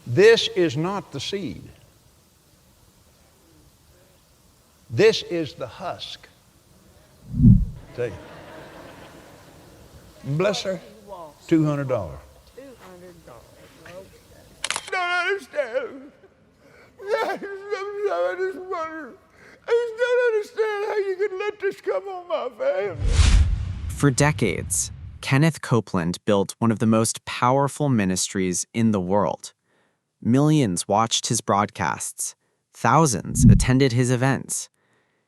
This is not the seed. This is the husk. Tell you. Bless her. $200. $200. Don't understand. I just wonder. I just don't understand how you can let this come on my family. For decades, Kenneth Copeland built one of the most powerful ministries in the world. Millions watched his broadcasts. Thousands attended his events.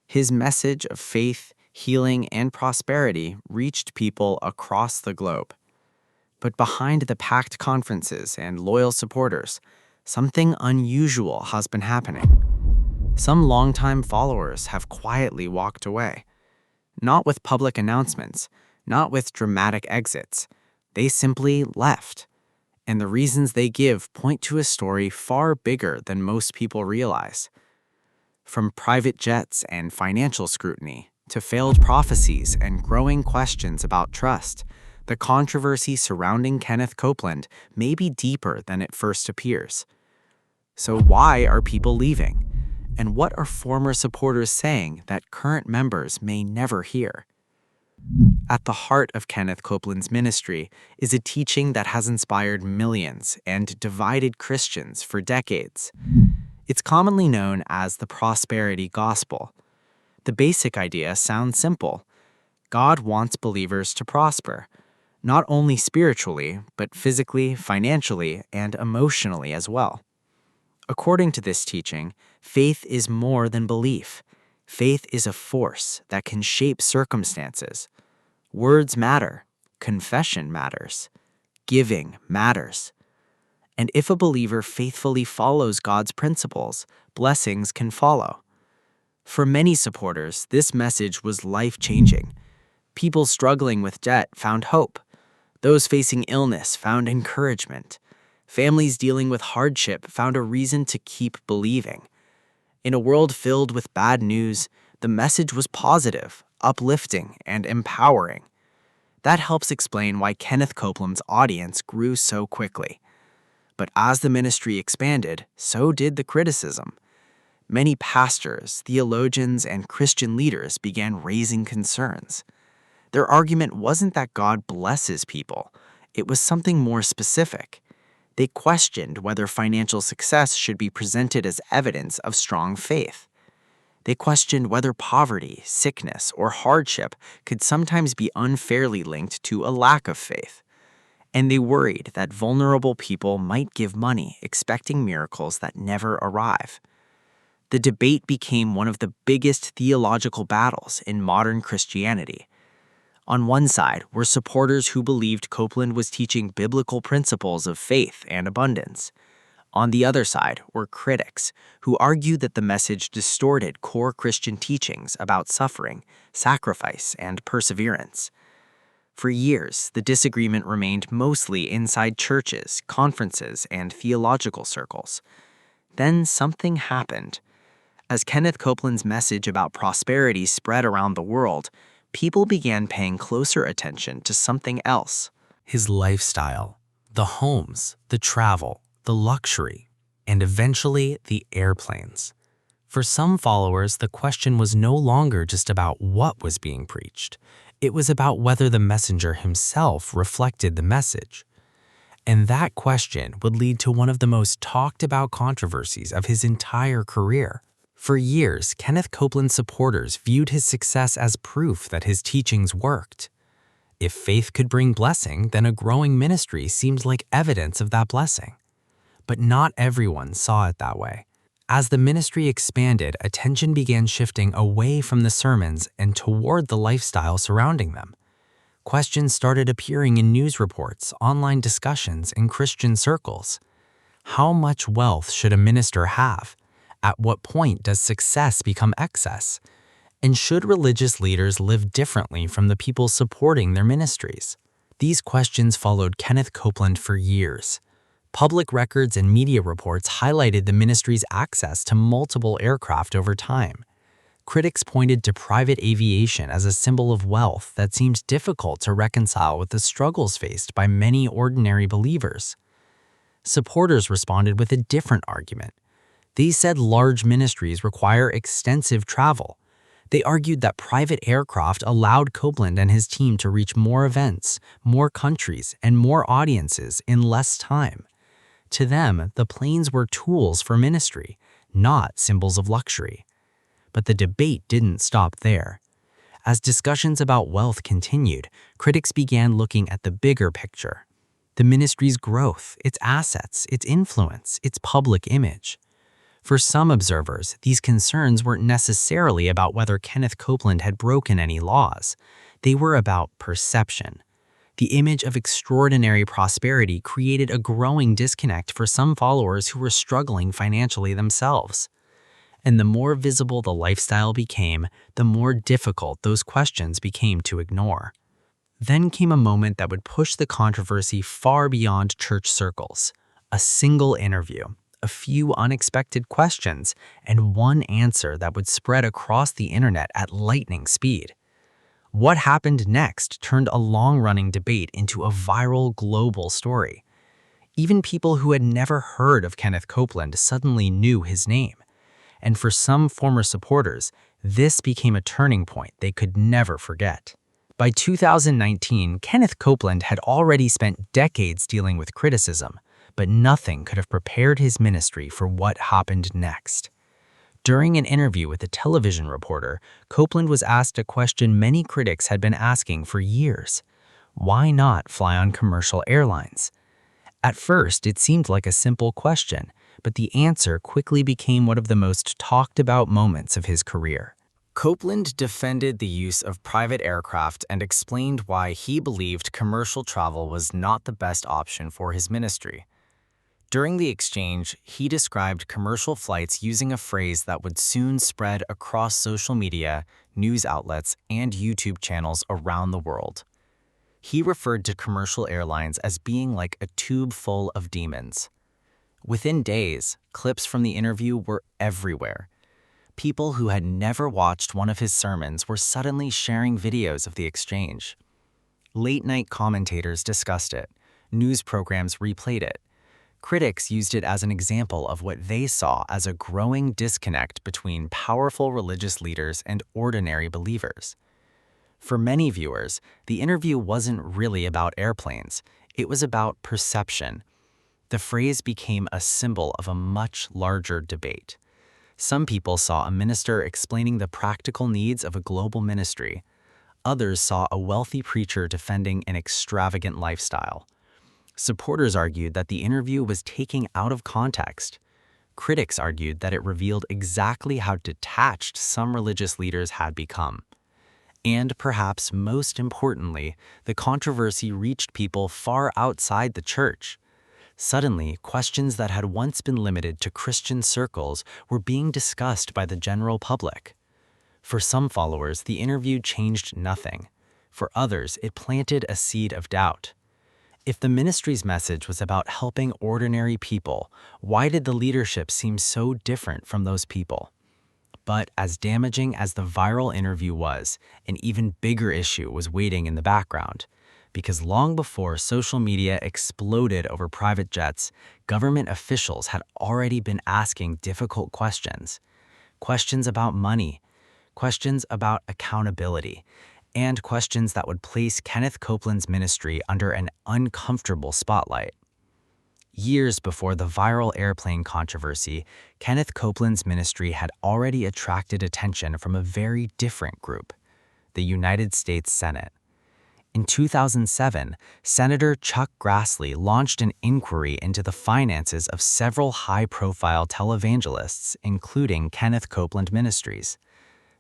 His message of faith, healing, and prosperity reached people across the globe. But behind the packed conferences and loyal supporters, something unusual has been happening. Some longtime followers have quietly walked away. Not with public announcements, not with dramatic exits. They simply left. And the reasons they give point to a story far bigger than most people realize. From private jets and financial scrutiny to failed prophecies and growing questions about trust, the controversy surrounding Kenneth Copeland may be deeper than it first appears. So why are people leaving? And what are former supporters saying that current members may never hear? At the heart of Kenneth Copeland's ministry is a teaching that has inspired millions and divided Christians for decades. It's commonly known as the prosperity gospel. The basic idea sounds simple. God wants believers to prosper, not only spiritually, but physically, financially, and emotionally as well. According to this teaching, faith is more than belief. Faith is a force that can shape circumstances. Words matter. Confession matters. Giving matters. And if a believer faithfully follows God's principles, blessings can follow. For many supporters, this message was life-changing. People struggling with debt found hope. Those facing illness found encouragement. Families dealing with hardship found a reason to keep believing. In a world filled with bad news, the message was positive, uplifting, and empowering. That helps explain why Kenneth Copeland's audience grew so quickly. But as the ministry expanded, so did the criticism. Many pastors, theologians, and Christian leaders began raising concerns. Their argument wasn't that God blesses people. It was something more specific. They questioned whether financial success should be presented as evidence of strong faith. They questioned whether poverty, sickness, or hardship could sometimes be unfairly linked to a lack of faith. And they worried that vulnerable people might give money expecting miracles that never arrive. The debate became one of the biggest theological battles in modern Christianity. On one side were supporters who believed Copeland was teaching biblical principles of faith and abundance. On the other side were critics who argued that the message distorted core Christian teachings about suffering, sacrifice, and perseverance. For years, the disagreement remained mostly inside churches, conferences, and theological circles. Then something happened. As Kenneth Copeland's message about prosperity spread around the world, people began paying closer attention to something else. His lifestyle, the homes, the travel, the luxury, and eventually the airplanes. For some followers, the question was no longer just about what was being preached. It was about whether the messenger himself reflected the message. And that question would lead to one of the most talked about controversies of his entire career. For years, Kenneth Copeland's supporters viewed his success as proof that his teachings worked. If faith could bring blessing, then a growing ministry seemed like evidence of that blessing. But not everyone saw it that way. As the ministry expanded, attention began shifting away from the sermons and toward the lifestyle surrounding them. Questions started appearing in news reports, online discussions, and Christian circles. How much wealth should a minister have? At what point does success become excess? And should religious leaders live differently from the people supporting their ministries? These questions followed Kenneth Copeland for years. Public records and media reports highlighted the ministry's access to multiple aircraft over time. Critics pointed to private aviation as a symbol of wealth that seemed difficult to reconcile with the struggles faced by many ordinary believers. Supporters responded with a different argument. They said large ministries require extensive travel. They argued that private aircraft allowed Copeland and his team to reach more events, more countries, and more audiences in less time. To them, the planes were tools for ministry, not symbols of luxury. But the debate didn't stop there. As discussions about wealth continued, critics began looking at the bigger picture: the ministry's growth, its assets, its influence, its public image. For some observers, these concerns weren't necessarily about whether Kenneth Copeland had broken any laws. They were about perception. The image of extraordinary prosperity created a growing disconnect for some followers who were struggling financially themselves. And the more visible the lifestyle became, the more difficult those questions became to ignore. Then came a moment that would push the controversy far beyond church circles: a single interview, a few unexpected questions, and one answer that would spread across the internet at lightning speed. What happened next turned a long-running debate into a viral global story. Even people who had never heard of Kenneth Copeland suddenly knew his name. And for some former supporters, this became a turning point they could never forget. By 2019, Kenneth Copeland had already spent decades dealing with criticism, but nothing could have prepared his ministry for what happened next. During an interview with a television reporter, Copeland was asked a question many critics had been asking for years: why not fly on commercial airlines? At first, it seemed like a simple question, but the answer quickly became one of the most talked about moments of his career. Copeland defended the use of private aircraft and explained why he believed commercial travel was not the best option for his ministry. During the exchange, he described commercial flights using a phrase that would soon spread across social media, news outlets, and YouTube channels around the world. He referred to commercial airlines as being like a tube full of demons. Within days, clips from the interview were everywhere. People who had never watched one of his sermons were suddenly sharing videos of the exchange. Late-night commentators discussed it. News programs replayed it. Critics used it as an example of what they saw as a growing disconnect between powerful religious leaders and ordinary believers. For many viewers, the interview wasn't really about airplanes. It was about perception. The phrase became a symbol of a much larger debate. Some people saw a minister explaining the practical needs of a global ministry. Others saw a wealthy preacher defending an extravagant lifestyle. Supporters argued that the interview was taken out of context. Critics argued that it revealed exactly how detached some religious leaders had become. And perhaps most importantly, the controversy reached people far outside the church. Suddenly, questions that had once been limited to Christian circles were being discussed by the general public. For some followers, the interview changed nothing. For others, it planted a seed of doubt. If the ministry's message was about helping ordinary people, why did the leadership seem so different from those people? But as damaging as the viral interview was, an even bigger issue was waiting in the background. Because long before social media exploded over private jets, government officials had already been asking difficult questions. Questions about money, questions about accountability, and questions that would place Kenneth Copeland's ministry under an uncomfortable spotlight. Years before the viral airplane controversy, Kenneth Copeland's ministry had already attracted attention from a very different group: the United States Senate. In 2007, Senator Chuck Grassley launched an inquiry into the finances of several high-profile televangelists, including Kenneth Copeland Ministries.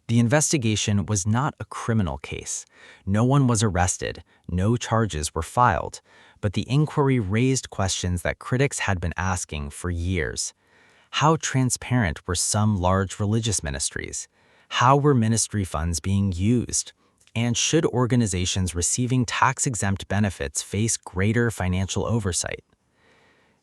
The investigation was not a criminal case. No one was arrested, no charges were filed, but the inquiry raised questions that critics had been asking for years. How transparent were some large religious ministries? How were ministry funds being used? And should organizations receiving tax-exempt benefits face greater financial oversight?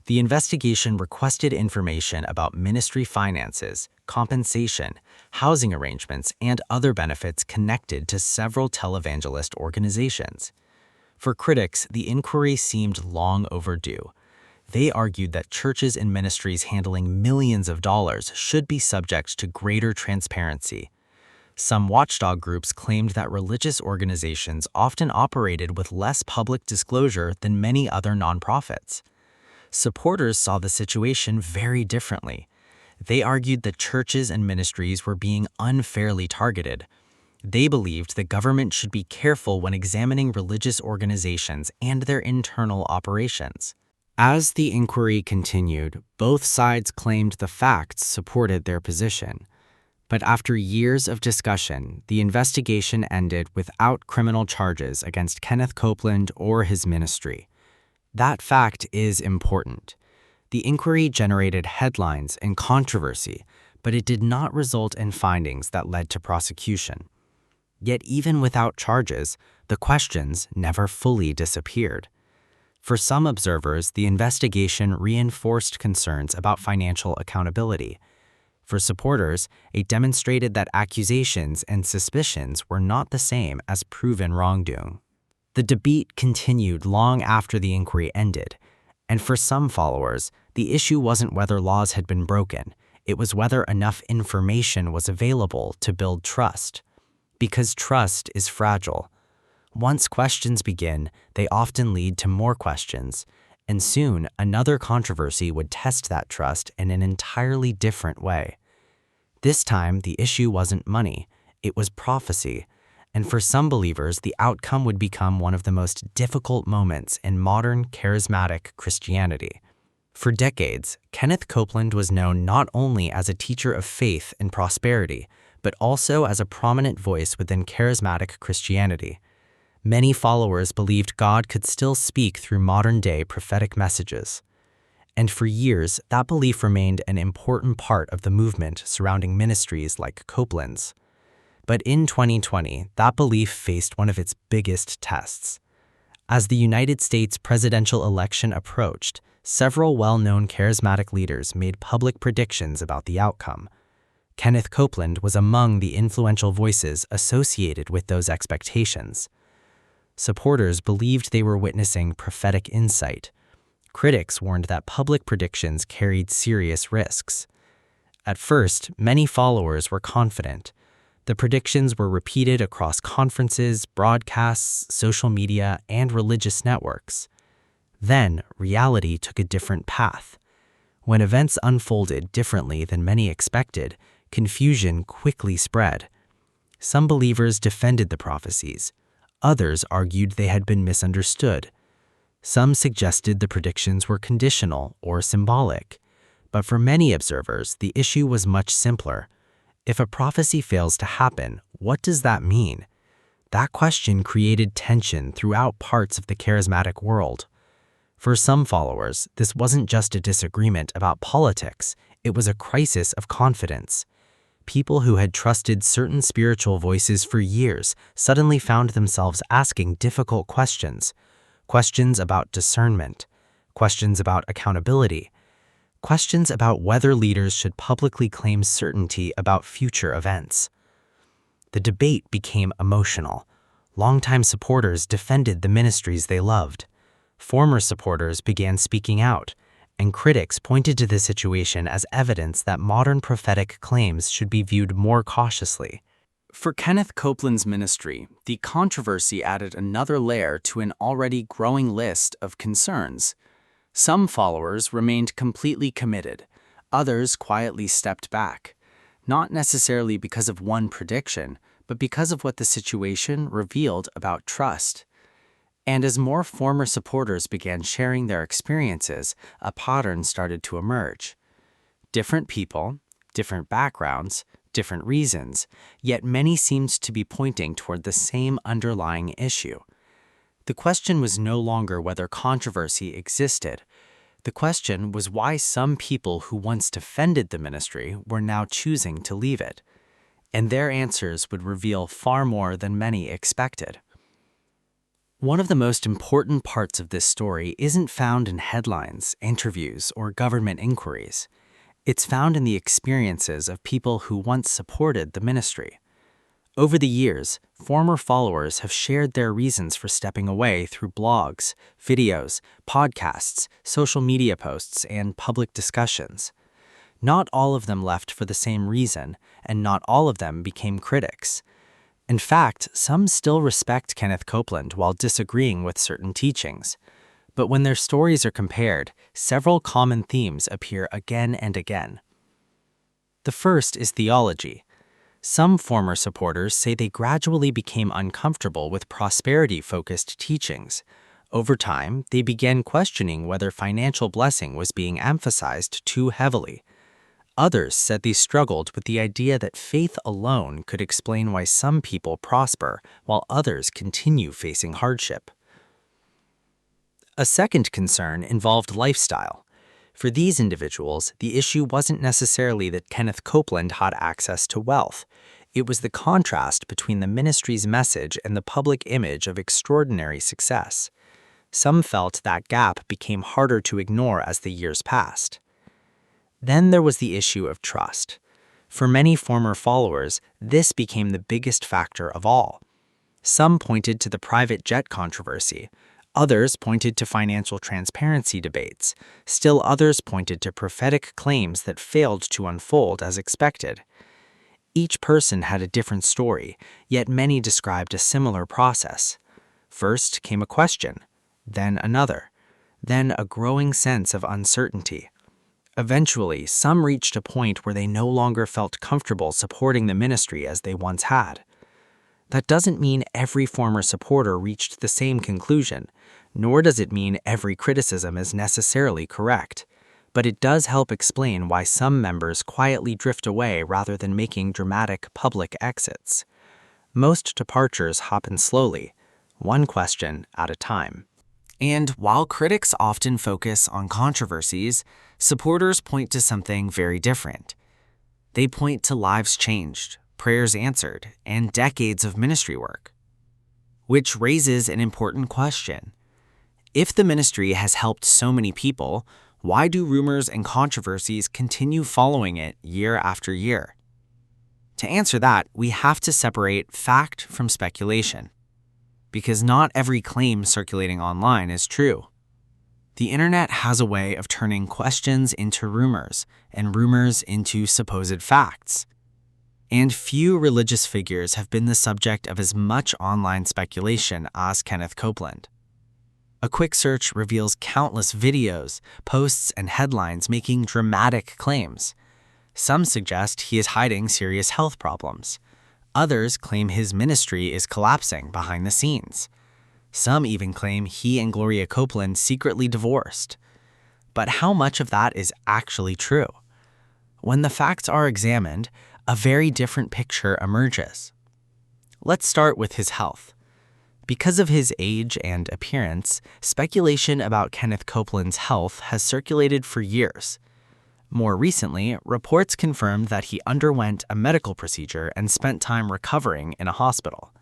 The investigation requested information about ministry finances, compensation, housing arrangements, and other benefits connected to several televangelist organizations. For critics, the inquiry seemed long overdue. They argued that churches and ministries handling millions of dollars should be subject to greater transparency. Some watchdog groups claimed that religious organizations often operated with less public disclosure than many other nonprofits. Supporters saw the situation very differently. They argued that churches and ministries were being unfairly targeted. They believed the government should be careful when examining religious organizations and their internal operations. As the inquiry continued, both sides claimed the facts supported their position. But after years of discussion, the investigation ended without criminal charges against Kenneth Copeland or his ministry. That fact is important. The inquiry generated headlines and controversy, but it did not result in findings that led to prosecution. Yet even without charges, the questions never fully disappeared. For some observers, the investigation reinforced concerns about financial accountability. For supporters, it demonstrated that accusations and suspicions were not the same as proven wrongdoing. The debate continued long after the inquiry ended, and for some followers, the issue wasn't whether laws had been broken, it was whether enough information was available to build trust. Because trust is fragile. Once questions begin, they often lead to more questions, and soon another controversy would test that trust in an entirely different way. This time, the issue wasn't money, it was prophecy, and for some believers, the outcome would become one of the most difficult moments in modern charismatic Christianity. For decades, Kenneth Copeland was known not only as a teacher of faith and prosperity, but also as a prominent voice within charismatic Christianity. Many followers believed God could still speak through modern-day prophetic messages. And for years, that belief remained an important part of the movement surrounding ministries like Copeland's. But in 2020, that belief faced one of its biggest tests. As the United States presidential election approached, several well-known charismatic leaders made public predictions about the outcome. Kenneth Copeland was among the influential voices associated with those expectations. Supporters believed they were witnessing prophetic insight. Critics warned that public predictions carried serious risks. At first, many followers were confident. The predictions were repeated across conferences, broadcasts, social media, and religious networks. Then, reality took a different path. When events unfolded differently than many expected, confusion quickly spread. Some believers defended the prophecies. Others argued they had been misunderstood. Some suggested the predictions were conditional or symbolic. But for many observers, the issue was much simpler. If a prophecy fails to happen, what does that mean? That question created tension throughout parts of the charismatic world. For some followers, this wasn't just a disagreement about politics, it was a crisis of confidence. People who had trusted certain spiritual voices for years suddenly found themselves asking difficult questions. Questions about discernment, questions about accountability, questions about whether leaders should publicly claim certainty about future events. The debate became emotional. Longtime supporters defended the ministries they loved. Former supporters began speaking out, and critics pointed to the situation as evidence that modern prophetic claims should be viewed more cautiously. For Kenneth Copeland's ministry, the controversy added another layer to an already growing list of concerns. Some followers remained completely committed. Others quietly stepped back, not necessarily because of one prediction, but because of what the situation revealed about trust. And as more former supporters began sharing their experiences, a pattern started to emerge. Different people, different backgrounds, different reasons, yet many seemed to be pointing toward the same underlying issue. The question was no longer whether controversy existed. The question was why some people who once defended the ministry were now choosing to leave it. And their answers would reveal far more than many expected. One of the most important parts of this story isn't found in headlines, interviews, or government inquiries. It's found in the experiences of people who once supported the ministry. Over the years, former followers have shared their reasons for stepping away through blogs, videos, podcasts, social media posts, and public discussions. Not all of them left for the same reason, and not all of them became critics. In fact, some still respect Kenneth Copeland while disagreeing with certain teachings. But when their stories are compared, several common themes appear again and again. The first is theology. Some former supporters say they gradually became uncomfortable with prosperity-focused teachings. Over time, they began questioning whether financial blessing was being emphasized too heavily. Others said they struggled with the idea that faith alone could explain why some people prosper while others continue facing hardship. A second concern involved lifestyle. For these individuals, the issue wasn't necessarily that Kenneth Copeland had access to wealth. It was the contrast between the ministry's message and the public image of extraordinary success. Some felt that gap became harder to ignore as the years passed. Then there was the issue of trust. For many former followers, this became the biggest factor of all. Some pointed to the private jet controversy. Others pointed to financial transparency debates. Still others pointed to prophetic claims that failed to unfold as expected. Each person had a different story, yet many described a similar process. First came a question, then another, then a growing sense of uncertainty. Eventually, some reached a point where they no longer felt comfortable supporting the ministry as they once had. That doesn't mean every former supporter reached the same conclusion, nor does it mean every criticism is necessarily correct. But it does help explain why some members quietly drift away rather than making dramatic public exits. Most departures happen slowly, one question at a time. And while critics often focus on controversies, supporters point to something very different. They point to lives changed, prayers answered, and decades of ministry work. Which raises an important question. If the ministry has helped so many people, why do rumors and controversies continue following it year after year? To answer that, we have to separate fact from speculation. Because not every claim circulating online is true. The internet has a way of turning questions into rumors and rumors into supposed facts. And few religious figures have been the subject of as much online speculation as Kenneth Copeland. A quick search reveals countless videos, posts, and headlines making dramatic claims. Some suggest he is hiding serious health problems. Others claim his ministry is collapsing behind the scenes. Some even claim he and Gloria Copeland secretly divorced. But how much of that is actually true? When the facts are examined, a very different picture emerges. Let's start with his health. Because of his age and appearance, speculation about Kenneth Copeland's health has circulated for years. More recently, reports confirmed that he underwent a medical procedure and spent time recovering in a hospital.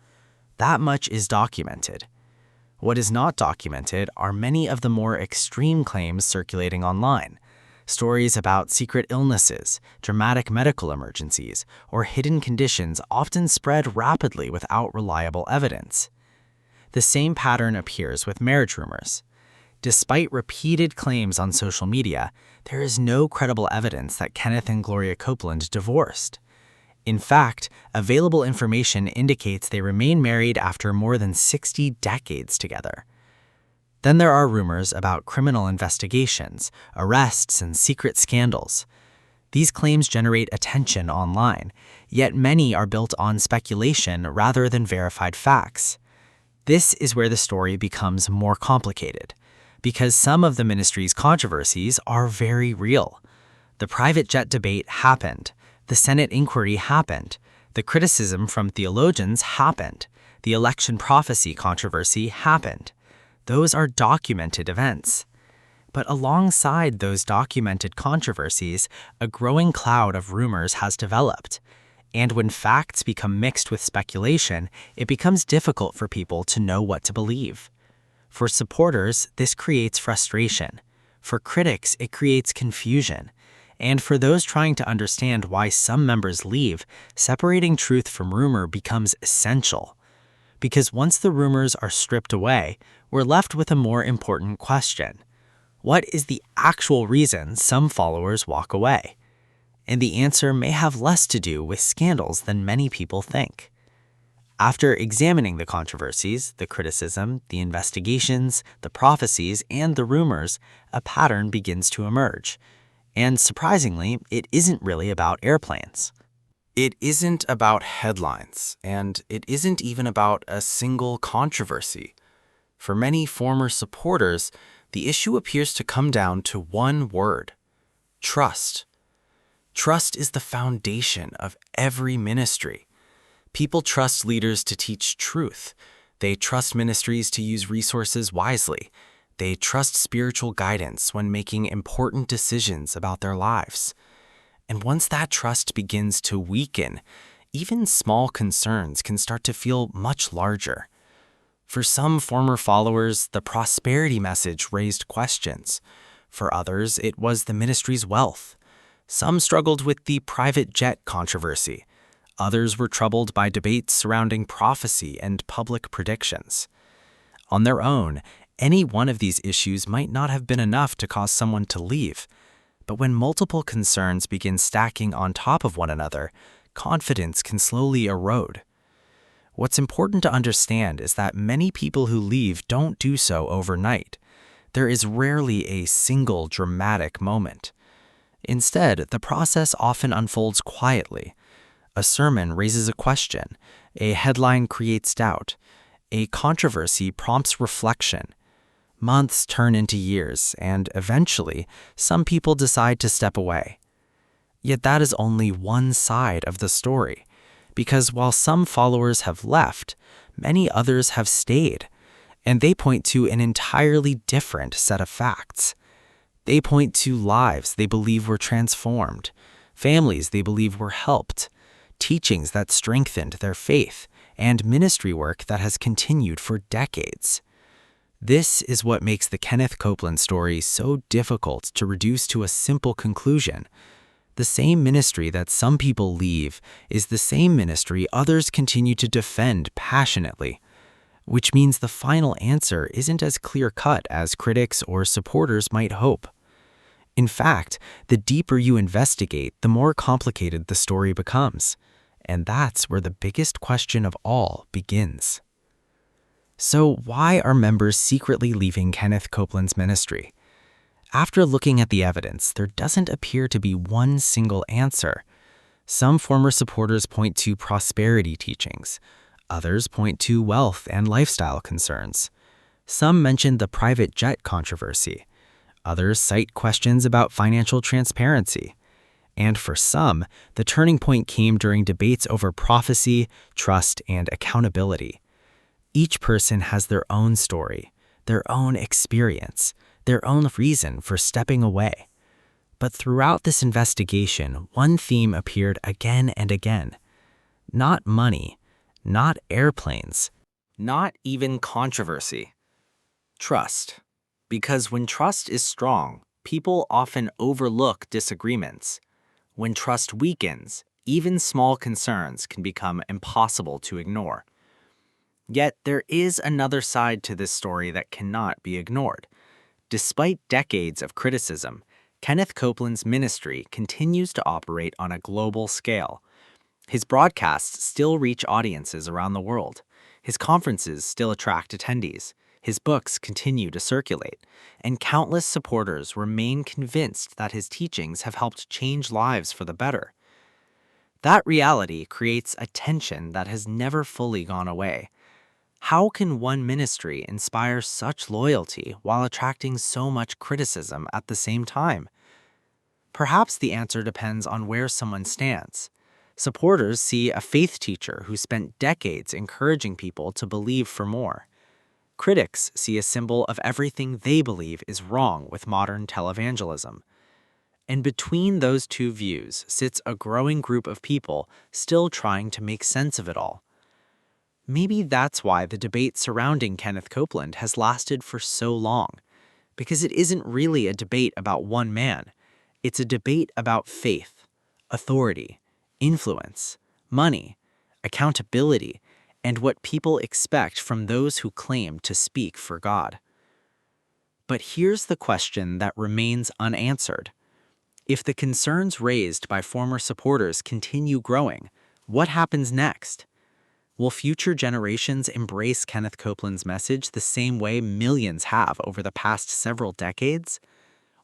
That much is documented. What is not documented are many of the more extreme claims circulating online. Stories about secret illnesses, dramatic medical emergencies, or hidden conditions often spread rapidly without reliable evidence. The same pattern appears with marriage rumors. Despite repeated claims on social media, there is no credible evidence that Kenneth and Gloria Copeland divorced. In fact, available information indicates they remain married after more than 60 decades together. Then there are rumors about criminal investigations, arrests, and secret scandals. These claims generate attention online, yet many are built on speculation rather than verified facts. This is where the story becomes more complicated, because some of the ministry's controversies are very real. The private jet debate happened. The Senate inquiry happened. The criticism from theologians happened. The election prophecy controversy happened. Those are documented events. But alongside those documented controversies, a growing cloud of rumors has developed. And when facts become mixed with speculation, it becomes difficult for people to know what to believe. For supporters, this creates frustration. For critics, it creates confusion. And for those trying to understand why some members leave, separating truth from rumor becomes essential. Because once the rumors are stripped away, we're left with a more important question. What is the actual reason some followers walk away? And the answer may have less to do with scandals than many people think. After examining the controversies, the criticism, the investigations, the prophecies, and the rumors, a pattern begins to emerge. And surprisingly, it isn't really about airplanes. It isn't about headlines, and it isn't even about a single controversy. For many former supporters, the issue appears to come down to one word: trust. Trust is the foundation of every ministry. People trust leaders to teach truth. They trust ministries to use resources wisely. They trust spiritual guidance when making important decisions about their lives. And once that trust begins to weaken, even small concerns can start to feel much larger. For some former followers, the prosperity message raised questions. For others, it was the ministry's wealth. Some struggled with the private jet controversy. Others were troubled by debates surrounding prophecy and public predictions. On their own, any one of these issues might not have been enough to cause someone to leave. But when multiple concerns begin stacking on top of one another, confidence can slowly erode. What's important to understand is that many people who leave don't do so overnight. There is rarely a single dramatic moment. Instead, the process often unfolds quietly. A sermon raises a question, a headline creates doubt, a controversy prompts reflection. Months turn into years, and eventually, some people decide to step away. Yet that is only one side of the story, because while some followers have left, many others have stayed, and they point to an entirely different set of facts. They point to lives they believe were transformed, families they believe were helped, teachings that strengthened their faith, and ministry work that has continued for decades. This is what makes the Kenneth Copeland story so difficult to reduce to a simple conclusion. The same ministry that some people leave is the same ministry others continue to defend passionately, which means the final answer isn't as clear-cut as critics or supporters might hope. In fact, the deeper you investigate, the more complicated the story becomes. And that's where the biggest question of all begins. So why are members secretly leaving Kenneth Copeland's ministry? After looking at the evidence, there doesn't appear to be one single answer. Some former supporters point to prosperity teachings. Others point to wealth and lifestyle concerns. Some mention the private jet controversy. Others cite questions about financial transparency. And for some, the turning point came during debates over prophecy, trust, and accountability. Each person has their own story, their own experience, their own reason for stepping away. But throughout this investigation, one theme appeared again and again. Not money, not airplanes, not even controversy. Trust. Because when trust is strong, people often overlook disagreements. When trust weakens, even small concerns can become impossible to ignore. Yet there is another side to this story that cannot be ignored. Despite decades of criticism, Kenneth Copeland's ministry continues to operate on a global scale. His broadcasts still reach audiences around the world. His conferences still attract attendees. His books continue to circulate, and countless supporters remain convinced that his teachings have helped change lives for the better. That reality creates a tension that has never fully gone away. How can one ministry inspire such loyalty while attracting so much criticism at the same time? Perhaps the answer depends on where someone stands. Supporters see a faith teacher who spent decades encouraging people to believe for more. Critics see a symbol of everything they believe is wrong with modern televangelism. And between those two views sits a growing group of people still trying to make sense of it all. Maybe that's why the debate surrounding Kenneth Copeland has lasted for so long, because it isn't really a debate about one man. It's a debate about faith, authority, influence, money, accountability, and what people expect from those who claim to speak for God. But here's the question that remains unanswered. If the concerns raised by former supporters continue growing, what happens next? Will future generations embrace Kenneth Copeland's message the same way millions have over the past several decades?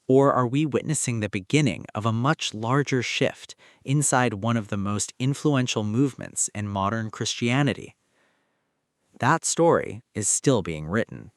Or are we witnessing the beginning of a much larger shift inside one of the most influential movements in modern Christianity? That story is still being written.